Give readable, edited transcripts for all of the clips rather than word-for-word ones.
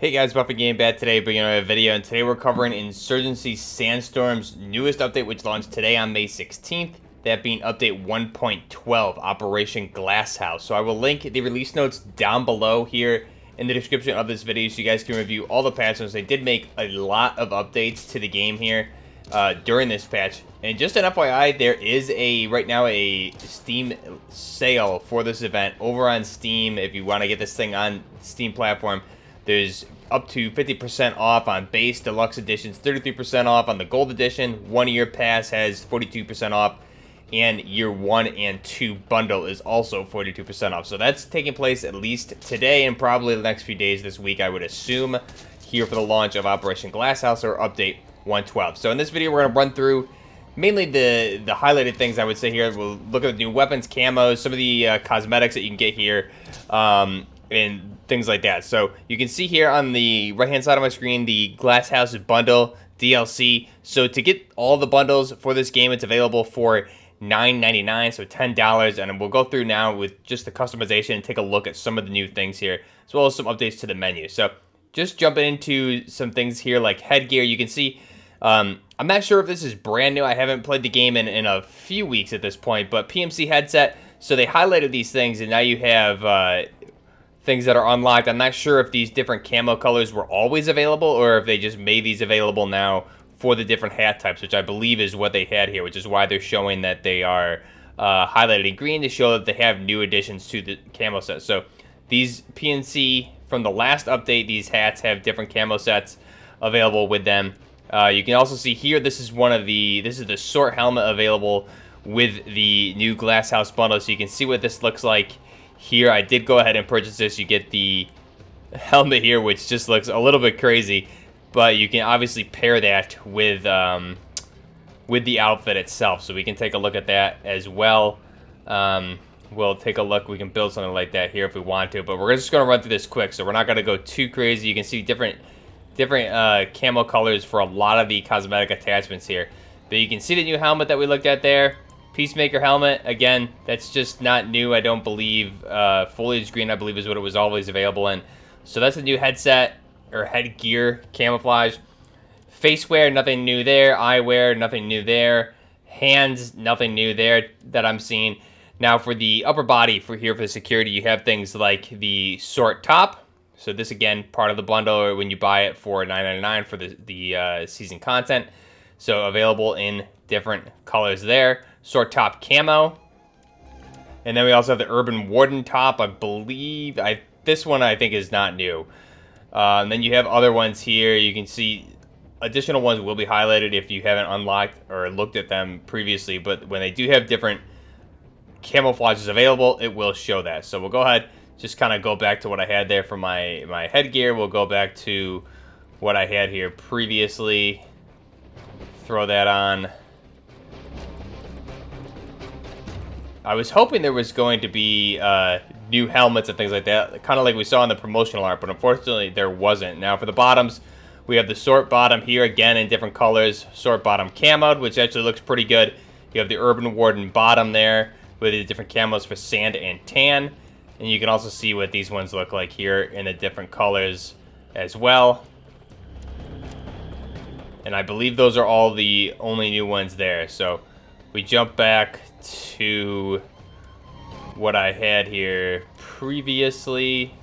Hey guys, Buffy Game Bad today, bringing you a video, and today we're covering Insurgency Sandstorm's newest update, which launched today on May 16th, that being update 1.12, Operation Glasshouse. So I will link the release notes down below here in the description of this video so you guys can review all the patch notes. They did make a lot of updates to the game here during this patch. And just an FYI, there is right now a Steam sale for this event over on Steam. If you want to get this thing on Steam platform, there's up to 50% off on base deluxe editions, 33% off on the gold edition. 1 year pass has 42% off, and year 1 and 2 bundle is also 42% off. So that's taking place at least today and probably the next few days this week, I would assume, here for the launch of Operation Glasshouse or update 112. So in this video, we're going to run through mainly the highlighted things, I would say here. We'll look at the new weapons, camos, some of the cosmetics that you can get here, and things like that. So you can see here on the right hand side of my screen the Glasshouse bundle DLC. So to get all the bundles for this game, it's available for $9.99, so $10. And we'll go through now with just the customization and take a look at some of the new things here, as well as some updates to the menu. So just jumping into some things here like headgear. You can see I'm not sure if this is brand new. I haven't played the game in a few weeks at this point, but PMC headset. So they highlighted these things, and now you have things that are unlocked. I'm not sure if these different camo colors were always available or if they just made these available now for the different hat types, which I believe is what they had here, which is why they're showing that they are highlighted in green to show that they have new additions to the camo set. So these PNC from the last update, these hats have different camo sets available with them. You can also see here, this is the SWORD helmet available with the new Glasshouse bundle, so you can see what this looks like here. I did go ahead and purchase this. You get the helmet here, which just looks a little bit crazy, but you can obviously pair that with the outfit itself. So we can take a look at that as well. We'll take a look. We can build something like that here if we want to, but we're just going to run through this quick, so we're not going to go too crazy. You can see different camo colors for a lot of the cosmetic attachments here. But you can see the new helmet that we looked at there. Peacemaker helmet, again, that's just not new, I don't believe. Foliage green, I believe, is what it was always available in. So that's a new headset, or headgear camouflage. Face wear, nothing new there. Eyewear, nothing new there. Hands, nothing new there that I'm seeing. Now for the upper body, for the security, you have things like the SWORD top. So this, again, part of the bundle, or when you buy it for $9.99 for the season content. So available in different colors there. SWORD top camo. And then we also have the Urban Warden top, I believe. This one I think is not new. And then you have other ones here. You can see additional ones will be highlighted if you haven't unlocked or looked at them previously. But when they do have different camouflages available, it will show that. So we'll go ahead, just kind of go back to what I had there for my headgear. We'll go back to what I had here previously. Throw that on. I was hoping there was going to be new helmets and things like that, kind of like we saw in the promotional art, but unfortunately there wasn't. Now for the bottoms, we have the SWORD bottom here, again in different colors. SWORD bottom camoed, which actually looks pretty good. You have the Urban Warden bottom there with the different camos for sand and tan. And you can also see what these ones look like here in the different colors as well. And I believe those are all the only new ones there. So we jump back to what I had here previously.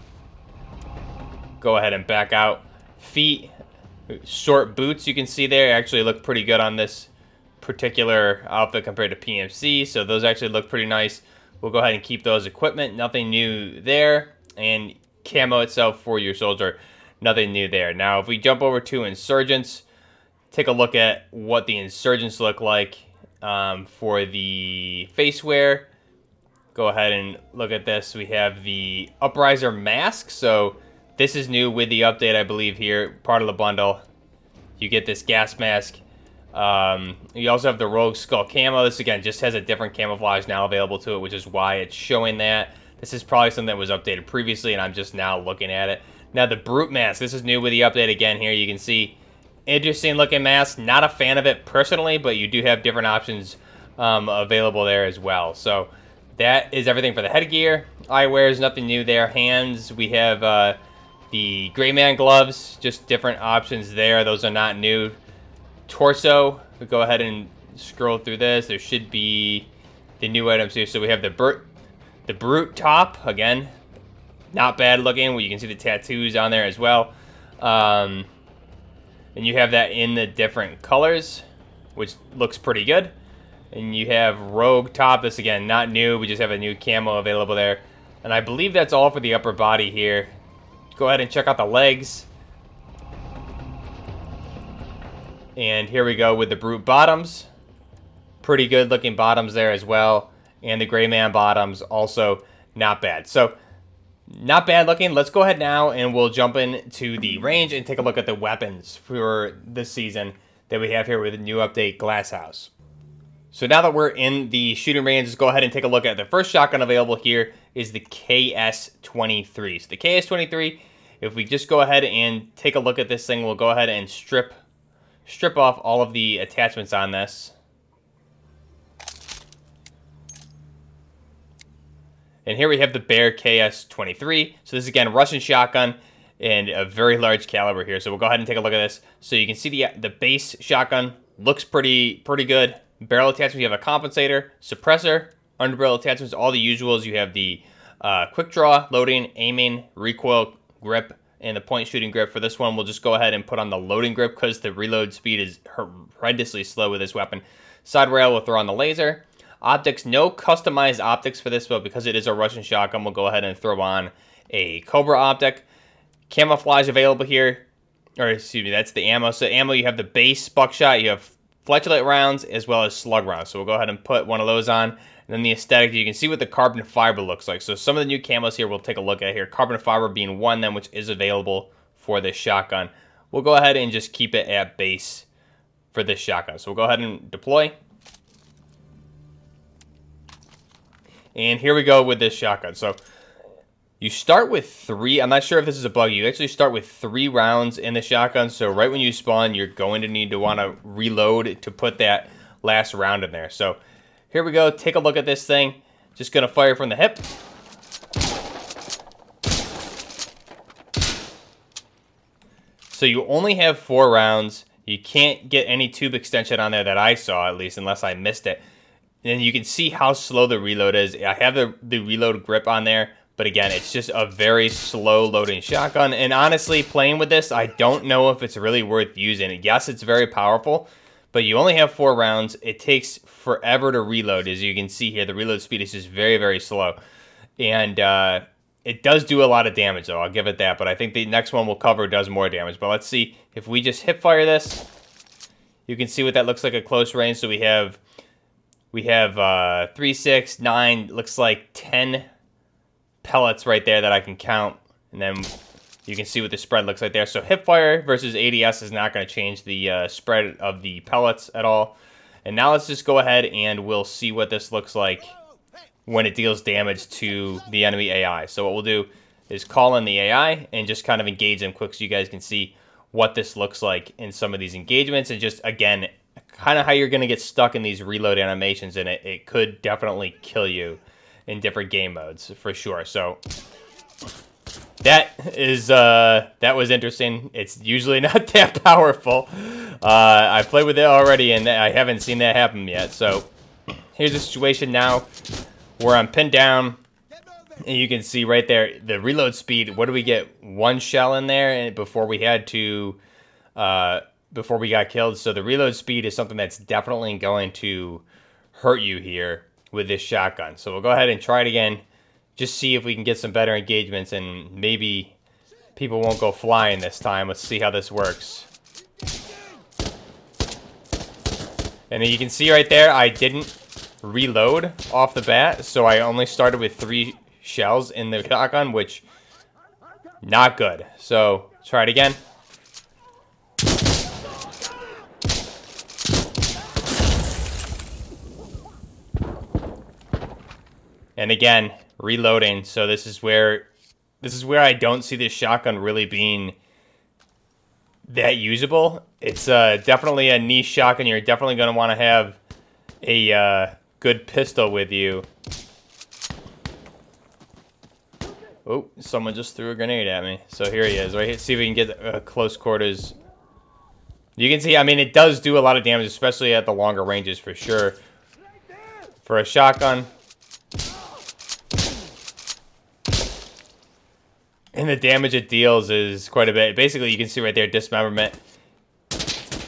Go ahead and back out. Feet, short boots, you can see there actually look pretty good on this particular outfit compared to PMC. So those actually look pretty nice. We'll go ahead and keep those. Equipment, nothing new there. And camo itself for your soldier, nothing new there. Now if we jump over to Insurgents, take a look at what the Insurgents look like. For the face wear, go ahead and look at this. We have the Upriser mask. So this is new with the update, I believe, here, part of the bundle. You get this gas mask. You also have the Rogue Skull camo. This, again, just has a different camouflage now available to it, which is why it's showing that. This is probably something that was updated previously, and I'm just now looking at it. Now the Brute mask. This is new with the update again here. You can see interesting looking mask. Not a fan of it personally, but you do have different options available there as well. So that is everything for the headgear. Eyewear is nothing new there. Hands, we have The Gray Man gloves, just different options there. Those are not new. Torso, we go ahead and scroll through this. There should be the new items here. So we have the Brute top, again, not bad looking. You can see the tattoos on there as well. And you have that in the different colors, which looks pretty good. And you have Rogue top. This, again, not new. We just have a new camo available there. And I believe that's all for the upper body here. Go ahead and check out the legs. And here we go with the Brute bottoms. Pretty good looking bottoms there as well. And the Gray Man bottoms, also not bad. So, not bad looking. Let's go ahead now and we'll jump into the range and take a look at the weapons for this season that we have here with the new update, Glasshouse. So now that we're in the shooting range, let's go ahead and take a look at the first shotgun available here is the KS-23. So the KS-23, if we just go ahead and take a look at this thing, we'll go ahead and strip off all of the attachments on this. And here we have the Bear KS-23. So this is, again, Russian shotgun and a very large caliber here. So we'll go ahead and take a look at this. So you can see the base shotgun looks pretty good. Barrel attachments, you have a compensator, suppressor, underbarrel attachments, all the usuals. You have the quick draw, loading, aiming, recoil, grip, and the point shooting grip. For this one, we'll just go ahead and put on the loading grip because the reload speed is horrendously slow with this weapon. Side rail, we'll throw on the laser. Optics, no customized optics for this, but because it is a Russian shotgun, we'll go ahead and throw on a Cobra optic. Camouflage available here, or excuse me, that's the ammo. So ammo, you have the base buckshot, you have fletchlet rounds, as well as slug rounds. So we'll go ahead and put one of those on. And then the aesthetic, you can see what the carbon fiber looks like. So some of the new camos here we'll take a look at here. Carbon fiber being one then, which is available for this shotgun. We'll go ahead and just keep it at base for this shotgun. So we'll go ahead and deploy. And here we go with this shotgun. So you start with 3. I'm not sure if this is a bug. You actually start with 3 rounds in the shotgun. So right when you spawn, you're going to need to want to reload to put that last round in there. So here we go. Take a look at this thing. Just going to fire from the hip. So you only have 4 rounds. You can't get any tube extension on there that I saw, at least, unless I missed it. And you can see how slow the reload is. I have the reload grip on there. But again, it's just a very slow loading shotgun. And honestly, playing with this, I don't know if it's really worth using. Yes, it's very powerful, but you only have 4 rounds. It takes forever to reload. As you can see here, the reload speed is just very, very slow. And it does do a lot of damage, though. I'll give it that. But I think the next one we'll cover does more damage. But let's see. If we just hip fire this, you can see what that looks like at close range. So we have 3, 6, 9, looks like 10 pellets right there that I can count, and then you can see what the spread looks like there. So hipfire versus ADS is not going to change the spread of the pellets at all. And now let's just go ahead and we'll see what this looks like when it deals damage to the enemy AI. So what we'll do is call in the AI and just kind of engage them quick so you guys can see what this looks like in some of these engagements, and just, again, kind of how you're going to get stuck in these reload animations, and it could definitely kill you in different game modes for sure. So that was interesting. It's usually not that powerful. I played with it already and I haven't seen that happen yet. So here's a situation now where I'm pinned down, and you can see right there the reload speed. What do we get? 1 shell in there, and before we got killed. So the reload speed is something that's definitely going to hurt you here with this shotgun. So we'll go ahead and try it again. Just see if we can get some better engagements, and maybe people won't go flying this time. Let's see how this works. And then you can see right there, I didn't reload off the bat, so I only started with 3 shells in the shotgun, which, not good. So try it again. And again, reloading. So this is where I don't see this shotgun really being that usable. It's definitely a niche shotgun. You're definitely going to want to have a good pistol with you. Oh, someone just threw a grenade at me. So here he is, right here. See if we can get close quarters. You can see, I mean, it does do a lot of damage, especially at the longer ranges for sure. For a shotgun. And the damage it deals is quite a bit. Basically, you can see right there, dismemberment.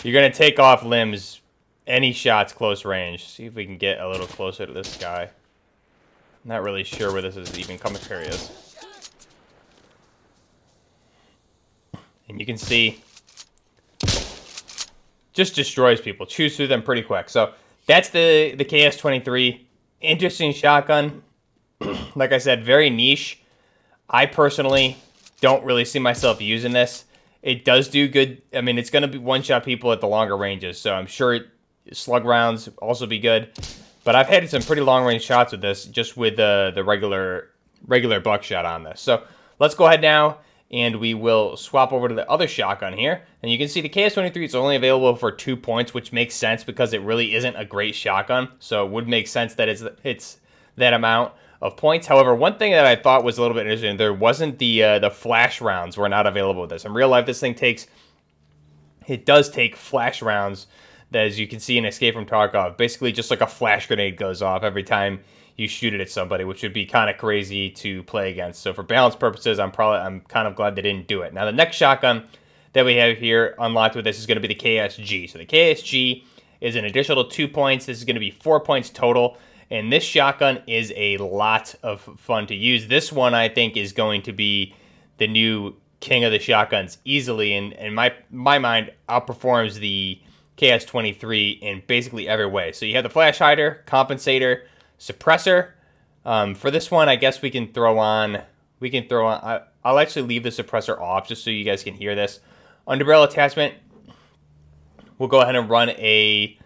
You're going to take off limbs, any shots close range. See if we can get a little closer to this guy. Not really sure where this is even coming. Here he is. And you can see, just destroys people. Chews through them pretty quick. So that's the KS-23. Interesting shotgun. Like I said, very niche. I personally don't really see myself using this. It does do good. I mean, it's going to be one-shot people at the longer ranges, so I'm sure slug rounds also be good. But I've had some pretty long-range shots with this, just with the regular buckshot on this. So let's go ahead now, and we will swap over to the other shotgun here. And you can see the KS-23 is only available for 2 points, which makes sense because it really isn't a great shotgun. So it would make sense that it's that amount of points. However, one thing that I thought was a little bit interesting, there wasn't the flash rounds were not available with this. In real life, this thing does take flash rounds that, as you can see in Escape from Tarkov, basically just like a flash grenade goes off every time you shoot it at somebody, which would be kind of crazy to play against. So for balance purposes, I'm kind of glad they didn't do it. Now the next shotgun that we have here unlocked with this is going to be the KSG. So the KSG is an additional 2 points. This is going to be 4 points total. And this shotgun is a lot of fun to use. This one, I think, is going to be the new king of the shotguns easily. And in my mind, outperforms the KS-23 in basically every way. So you have the flash hider, compensator, suppressor. For this one, I guess we can throw on... I'll actually leave the suppressor off just so you guys can hear this. Underbarrel attachment. We'll go ahead and run a...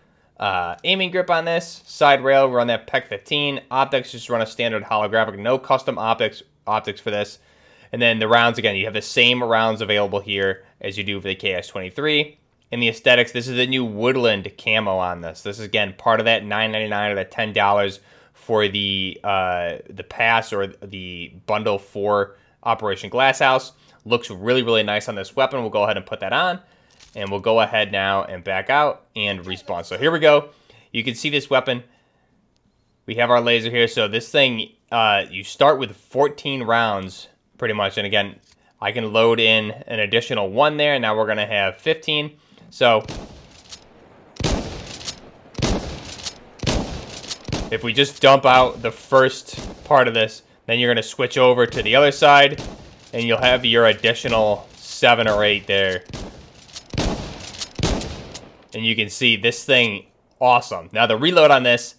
aiming grip on this. Side rail, run that PEC 15. Optics, just run a standard holographic. No custom optics for this. And then the rounds, again, you have the same rounds available here as you do for the KS-23. In the aesthetics, this is the new woodland camo on this. This is, again, part of that $9.99 or that $10 for the pass or the bundle for Operation Glasshouse. Looks really, really nice on this weapon. We'll go ahead and put that on. And we'll go ahead now and back out and respawn. So here we go. You can see this weapon. We have our laser here. So this thing, you start with 14 rounds pretty much. And again, I can load in an additional 1 there. Now we're going to have 15. So if we just dump out the first part of this, then you're going to switch over to the other side. And you'll have your additional 7 or 8 there. And you can see this thing, awesome. Now the reload on this,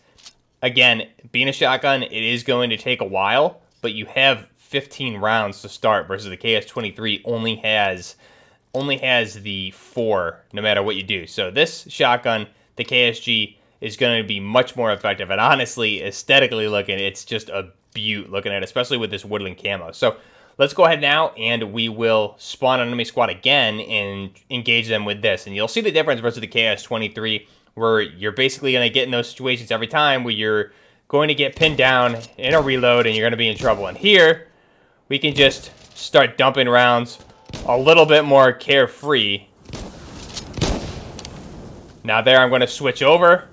again, being a shotgun, it is going to take a while, but you have 15 rounds to start versus the KS-23 only has the 4 no matter what you do. So this shotgun, the KSG, is going to be much more effective. And honestly, aesthetically looking, it's just a beaut looking at it, especially with this woodland camo. So let's go ahead now, and we will spawn an enemy squad again and engage them with this. And you'll see the difference versus the KS-23, where you're basically going to get in those situations every time where you're going to get pinned down in a reload and you're going to be in trouble. And here, we can just start dumping rounds a little bit more carefree. Now there, I'm going to switch over.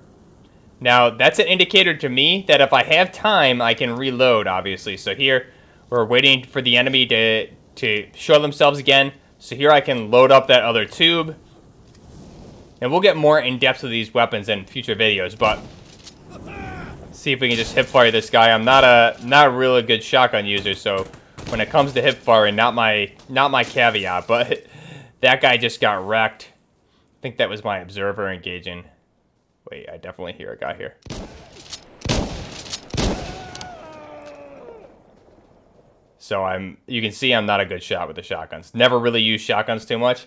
Now, that's an indicator to me that if I have time, I can reload, obviously. So here, we're waiting for the enemy to show themselves again. So here I can load up that other tube. And we'll get more in depth with these weapons in future videos. But see if we can just hip fire this guy. I'm not a really good shotgun user, so when it comes to hip firing, not my caveat. But that guy just got wrecked. I think that was my observer engaging. Wait, I definitely hear a guy here. So you can see I'm not a good shot with the shotguns. Never really used shotguns too much.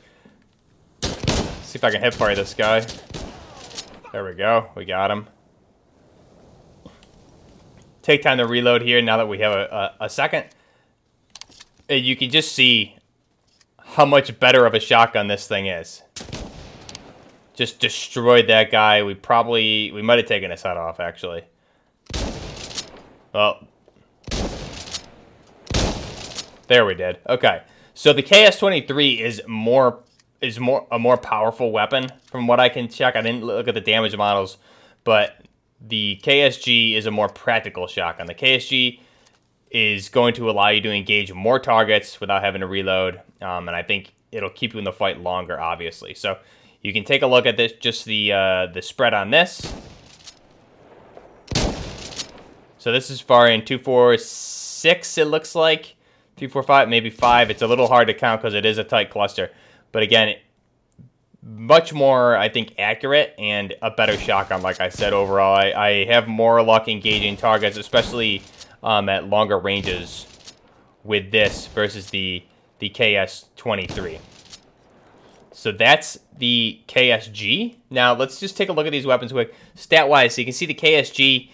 See if I can hip fire this guy. There we go. We got him. Take time to reload here now that we have a second. You can just see how much better of a shotgun this thing is. Just destroyed that guy. We might have taken his head off, actually. Well, There we did. Okay. So the KS-23 is a more powerful weapon from what I can check. I didn't look at the damage models, but the KSG is a more practical shotgun. The KSG is going to allow you to engage more targets without having to reload, and I think it'll keep you in the fight longer, obviously. So you can take a look at this, just the spread on this. So this is firing 2, 4, 6, it looks like. 3, 4, 5, maybe 5. It's a little hard to count because it is a tight cluster. But again, much more, I think, accurate and a better shotgun, like I said, overall. I have more luck engaging targets, especially at longer ranges with this versus the KS-23. So that's the KSG. Now, let's just take a look at these weapons quick. Stat-wise, so you can see the KSG,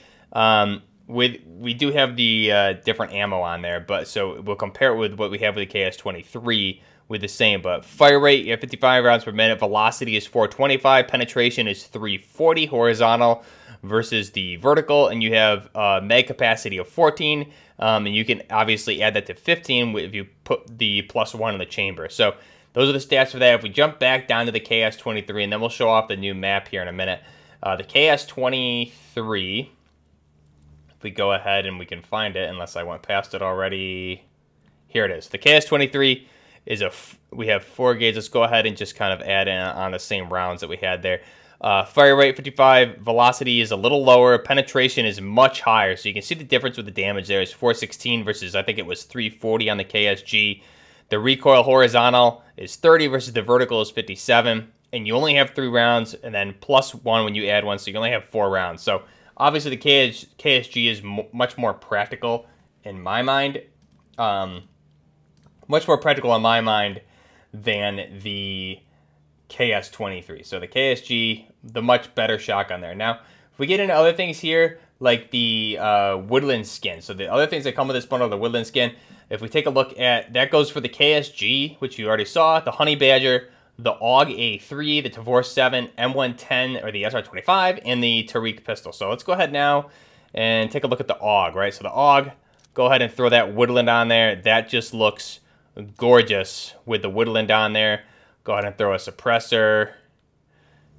we do have the different ammo on there, but so we'll compare it with what we have with the KS-23 with the same. But fire rate, you have 55 rounds per minute. Velocity is 425. Penetration is 340 horizontal versus the vertical. And you have mag capacity of 14. And you can obviously add that to 15 if you put the +1 in the chamber. So those are the stats for that. If we jump back down to the KS-23, and then we'll show off the new map here in a minute. The KS-23, if we go ahead and we can find it, unless I went past it already. Here it is. The KS-23 is we have 4 gauge. Let's go ahead and just kind of add in on the same rounds that we had there. Fire rate 55, velocity is a little lower, penetration is much higher. So you can see the difference with the damage there is 416 versus I think it was 340 on the KSG. The recoil horizontal is 30 versus the vertical is 57. And you only have 3 rounds and then +1 when you add 1, so you only have 4 rounds. So obviously the KSG is much more practical in my mind. Much more practical in my mind than the KS-23. So the KSG, the much better shotgun there. Now, if we get into other things here, like the woodland skin. So the other things that come with this bundle, the woodland skin, if we take a look at, that goes for the KSG, which you already saw, the Honey Badger, the AUG A3, the Tavor 7, M110, or the SR25, and the Tariq pistol. So let's go ahead now and take a look at the AUG, right? So the AUG, go ahead and throw that woodland on there. That just looks gorgeous with the woodland on there. Go ahead and throw a suppressor,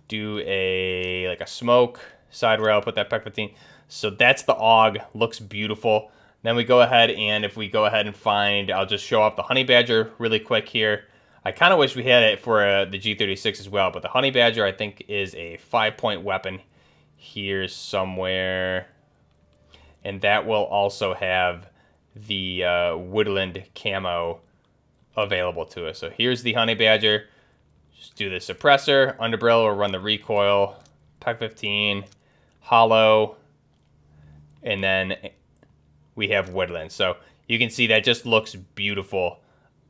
do like a smoke, side rail, put that PEC 15. So that's the AUG, looks beautiful. Then we go ahead, and if we go ahead and find, I'll just show off the Honey Badger really quick here. I kind of wish we had it for the G36 as well, but the Honey Badger I think is a 5-point weapon here somewhere. And that will also have the woodland camo available to us. So here's the Honey Badger. Just do the suppressor, underbarrel, or run the recoil, PEC 15, hollow, and then we have woodland. So you can see that just looks beautiful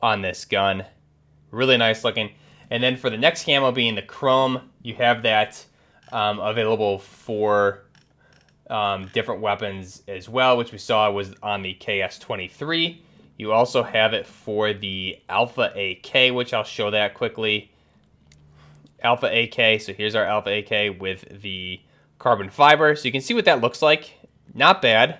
on this gun. Really nice looking. And then for the next camo being the chrome, you have that available for different weapons as well, which we saw was on the KS-23. You also have it for the Alpha AK, which I'll show that quickly. Alpha AK, so here's our Alpha AK with the carbon fiber. So you can see what that looks like. Not bad.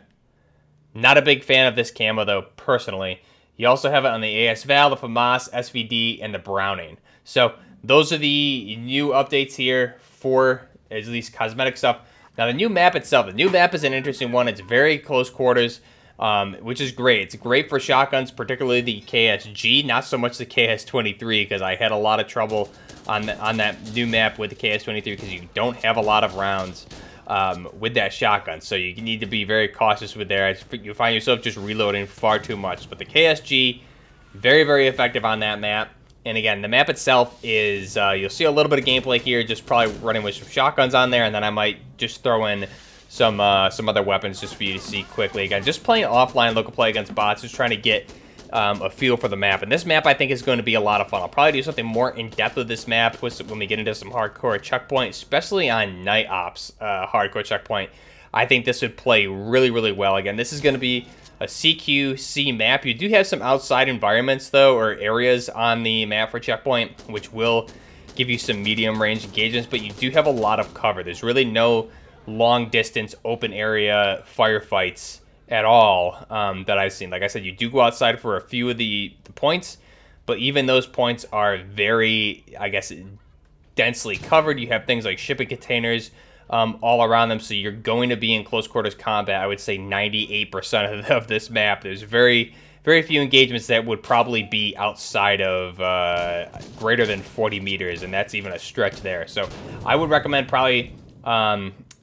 Not a big fan of this camo though, personally. You also have it on the AS Val, the FAMAS, SVD, and the Browning. So those are the new updates here for at least cosmetic stuff. Now the new map itself, the new map is an interesting one. It's very close quarters, which is great. It's great for shotguns, particularly the KSG, not so much the KS-23, because I had a lot of trouble on that new map with the KS-23 because you don't have a lot of rounds with that shotgun. So you need to be very cautious with there. You find yourself just reloading far too much. But the KSG, very, very effective on that map. And again, the map itself is, you'll see a little bit of gameplay here, just probably running with some shotguns on there, and then I might just throw in some other weapons just for you to see quickly. Again, just playing offline local play against bots, just trying to get a feel for the map. And this map, I think, is going to be a lot of fun. I'll probably do something more in-depth with this map when we get into some hardcore checkpoint, especially on Night Ops hardcore checkpoint. I think this would play really, really well. Again, this is going to be a CQC map. You do have some outside environments, though, or areas on the map for checkpoint, which will give you some medium-range engagements, but you do have a lot of cover. There's really no long-distance, open area firefights at all that I've seen. Like I said, you do go outside for a few of the points, but even those points are very, I guess, densely covered. You have things like shipping containers all around them, so you're going to be in close quarters combat. I would say 98% of this map. There's very few engagements that would probably be outside of greater than 40 meters, and that's even a stretch there. So I would recommend probably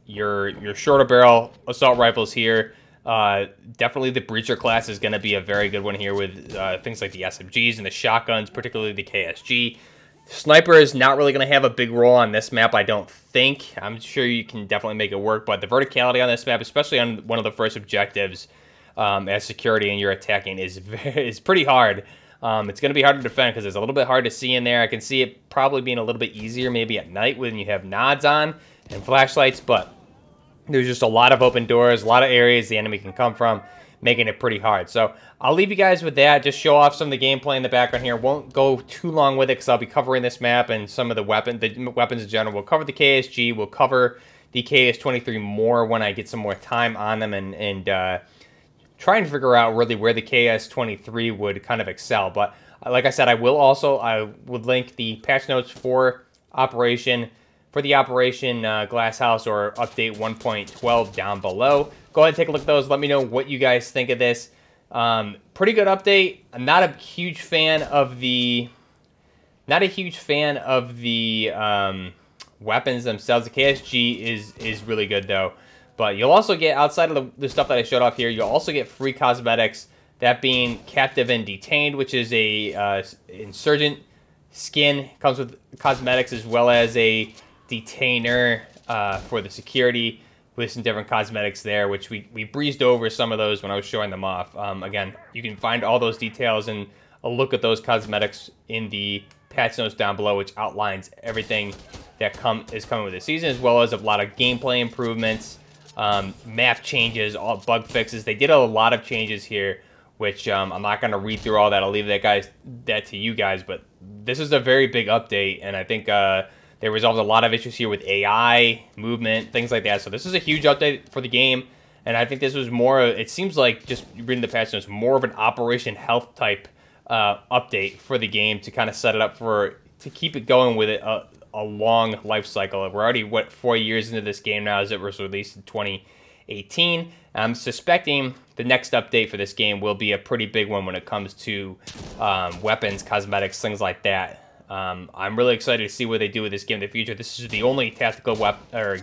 your shorter barrel assault rifles here. Definitely the breacher class is going to be a very good one here with things like the SMGs and the shotguns, particularly the KSG. Sniper is not really going to have a big role on this map, I don't think. I'm sure you can definitely make it work, but the verticality on this map, especially on one of the first objectives as security and you're attacking, is pretty hard. It's going to be hard to defend because it's a little bit hard to see in there. I can see it probably being a little bit easier maybe at night when you have nods on and flashlights, but there's just a lot of open doors, a lot of areas the enemy can come from, making it pretty hard. So I'll leave you guys with that. Just show off some of the gameplay in the background here. Won't go too long with it because I'll be covering this map and some of the weapons in general. We'll cover the KSG. We'll cover the KS-23 more when I get some more time on them and try and figure out really where the KS-23 would kind of excel. But like I said, I would link the patch notes for the Operation Glasshouse or update 1.12 down below. Go ahead and take a look at those. Let me know what you guys think of this. Pretty good update. I'm not a huge fan of the weapons themselves. The KSG is really good though. But you'll also get, outside of the stuff that I showed off here, you'll also get free cosmetics. That being Captive and Detained, which is a insurgent skin. Comes with cosmetics as well as a detainer for the security with some different cosmetics there, which we breezed over some of those when I was showing them off. Again, you can find all those details and a look at those cosmetics in the patch notes down below, which outlines everything that is coming with the season, as well as a lot of gameplay improvements, map changes, all bug fixes. They did a lot of changes here, which I'm not going to read through all that. I'll leave that to you guys, but this is a very big update, and I think they resolved a lot of issues here with AI, movement, things like that. So this is a huge update for the game, and I think this was more, it seems like, just reading the patch notes, more of an Operation Health type update for the game to kind of set it up to keep it going with it a long life cycle. We're already, 4 years into this game now, as it was released in 2018. I'm suspecting the next update for this game will be a pretty big one when it comes to weapons, cosmetics, things like that. I'm really excited to see what they do with this game in the future. This is the only tactical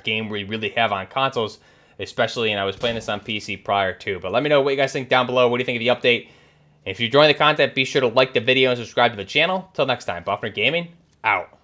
game we really have on consoles, especially, and I was playing this on PC prior to. But let me know what you guys think down below. What do you think of the update? And if you're enjoying the content, be sure to like the video and subscribe to the channel. Till next time, Buffner Gaming, out.